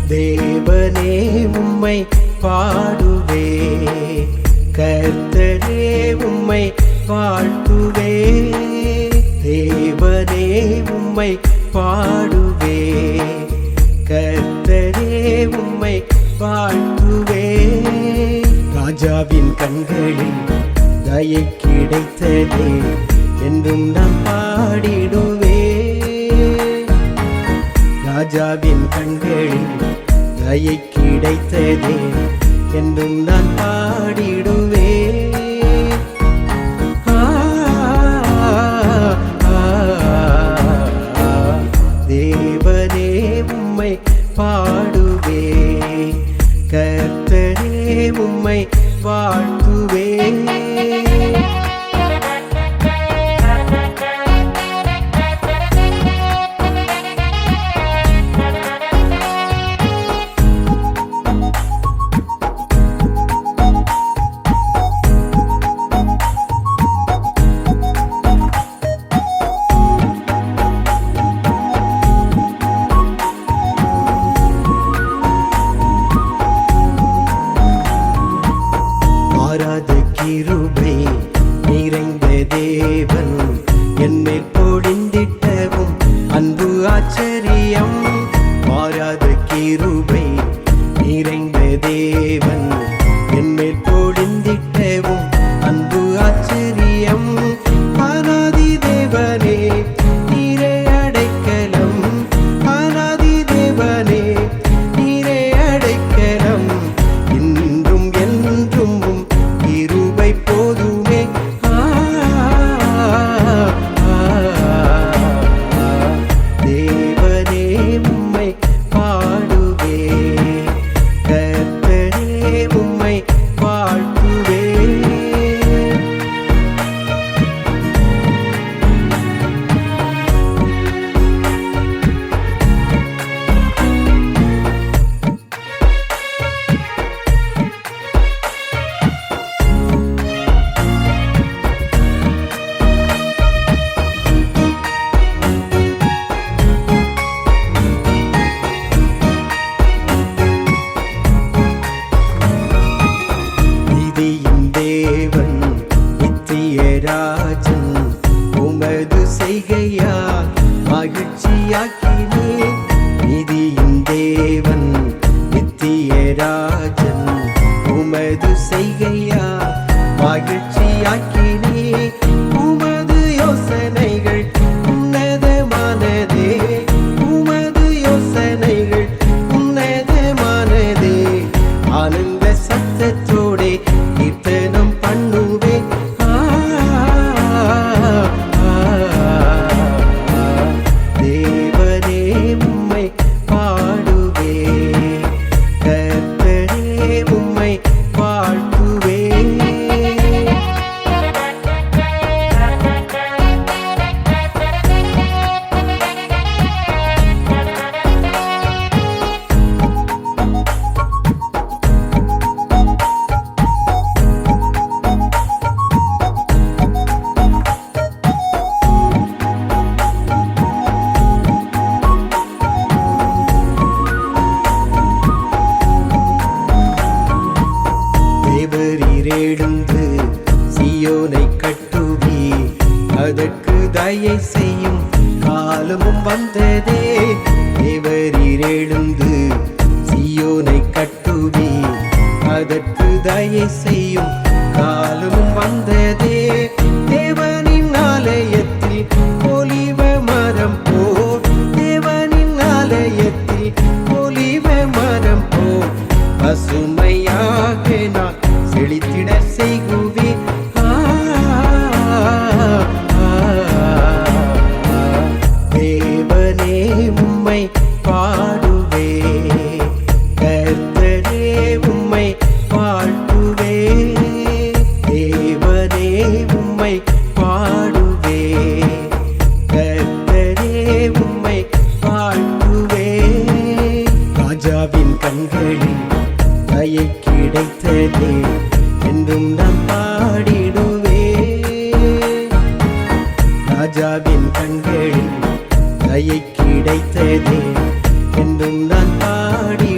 தேவனே உம்மை பாடுவே, கர்த்தரே உம்மை வாழ்த்துவே. தேவனே உம்மை பாடுவே, கர்த்தரே உம்மை வாழ்த்துவே. ராஜாவின் கண்களில் தயை கிடைத்ததே என்றும் நான் பாடிடுவே. ராஜாவின் கண்களில் தயை கிடைத்ததே என்றும் நான் பாடிடுவே. தேவனே உம்மை பாடுவே, கர்த்தரே உம்மை வாழ்த்துவே. கிருபை நிறைந்த தேவன் என்னை பொழிந்திட்டவும் அன்பு ஆச்சரியம். மாறாத கிருபை நிறைந்த தேவன் என்னை பொழிந்திட்டவும் அன்பு ஆச்சரியம். அநாதி தேவனே நீரே அடைக்கலம், அநாதி தேவனே நீரே அடைக்கலம். இன்றும் என்றும் போதுமே. தேவனே உம்மை பாடுவே, கர்த்தரே உம்மை வாழ்த்துவே. தேவன் நித்திய ராஜன் உமது செய்கையா மகிழ்ச்சியாக்கினே. நிதியின் தேவன் நித்திய ராஜன் உமது செய்கையா மகிழ்ச்சியாக்கினே. உமது யோசனைகள் உன்னதமானதே, உமது யோசனைகள் உன்னதமானதே. ஆனந்த சத்தத்தோடே கீர்த்தனம் பண்ணுவே. தேவனே உம்மை பாடுவே, கர்த்தரே உம்மை வாழ்த்துவே. எழுந்து சீயோனை கட்டுவி, அதற்கு தயை செய்யும் காலமும் வந்ததே. தேவரீர் எழுந்து சீயோனை கட்டுவி, அதற்கு தயை செய்யும் காலமும் வந்ததே. தேவனின் ஆலயத்தில் ஒலிவ மரம் போல், தேவனின் ஆலயத்தில் ஒலிவ மரம் போல் பசுமையாக நான் செழித்திட செய்குவே. தேவனே உம்மை பாடுவே, கர்த்தரே உம்மை வாழ்த்துவே. தேவனே உம்மை பாடுவே, கர்த்தரே உம்மை வாழ்த்துவே. ராஜாவின் கண்களில் தயை கிடைத்ததே என்றும் நான் பாடிடுவே. ராஜாவின் கண்களில் தயை கிடைத்ததே என்றும் நான் பாடி